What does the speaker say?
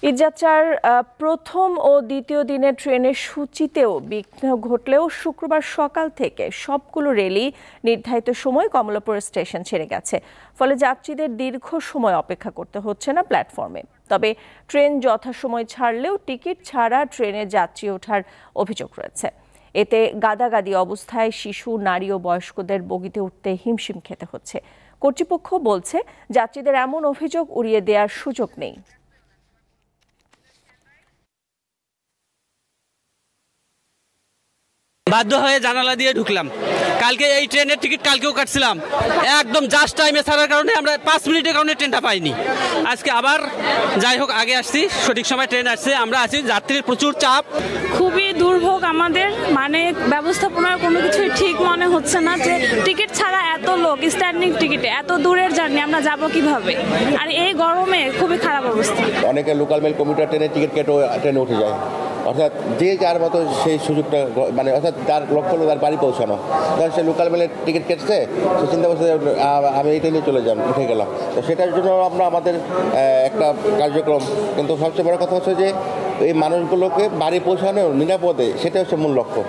ঈদযাত্রার প্রথম ও দ্বিতীয় দিনের ট্রেনের সূচিতেও বিঘ্ন ঘটলেও শুক্রবার সকাল থেকে সবগুলো রেলই নির্ধারিত সময় কমলাপুর স্টেশন ছেড়ে গেছে। ফলে যাত্রীদের দীর্ঘ সময় অপেক্ষা করতে হচ্ছে না প্ল্যাটফর্মে। তবে ট্রেন যথাসময় ছাড়লেও টিকিট ছাড়া ট্রেনে যাত্রী ওঠার অভিযোগ রয়েছে। এতে গাদাগাদি অবস্থায় শিশু, নারী ও বয়স্কদের বগিতে উঠতে হিমশিম খেতে হচ্ছে। কর্তৃপক্ষ বলছে, যাত্রীদের এমন অভিযোগ উড়িয়ে দেওয়ার সুযোগ নেই। বাধ্য হয়ে জানালা দিয়ে ঢুকলাম। কালকে এই ট্রেনের টিকিট কালকেও কাটছিলাম, একদম জাস্ট টাইমে ছাড়ার কারণে আমরা 5 মিনিটের কারণে ট্রেনটা পাইনি। আজকে আবার যাই হোক আগে আসছি, সঠিক সময় ট্রেন আসছে, আমরা আছি। যাত্রীর প্রচুর চাপ, খুবই দুর্ভোগ আমাদের, মানে ব্যবস্থাপনার কোনো কিছুই ঠিক মনে হচ্ছে না। যে টিকিট ছাড়া এত লোক স্ট্যান্ডিং টিকিটে এত দূরের জার্নি আমরা যাব কিভাবে? আর এই গরমে খুবই খারাপ অবস্থা। অনেকে লোকাল মেল কমিউটার ট্রেনের টিকিট কেটে ট্রেনে উঠে যায়, অর্থাৎ যে যার মতো সেই সুযোগটা, মানে অর্থাৎ তার লক্ষ্য হলো তার বাড়ি পৌঁছানো। কারণ সে লোকাল মেলের টিকিট কেটেছে, সে চিন্তা করছে আমি এই ট্রেনে চলে যান, উঠে গেলাম। তো সেটার জন্য আমরা আমাদের একটা কার্যক্রম, কিন্তু সবচেয়ে বড় কথা হচ্ছে যে এই মানুষগুলোকে বাড়ি পৌঁছানো নিরাপদে, সেটা হচ্ছে মূল লক্ষ্য।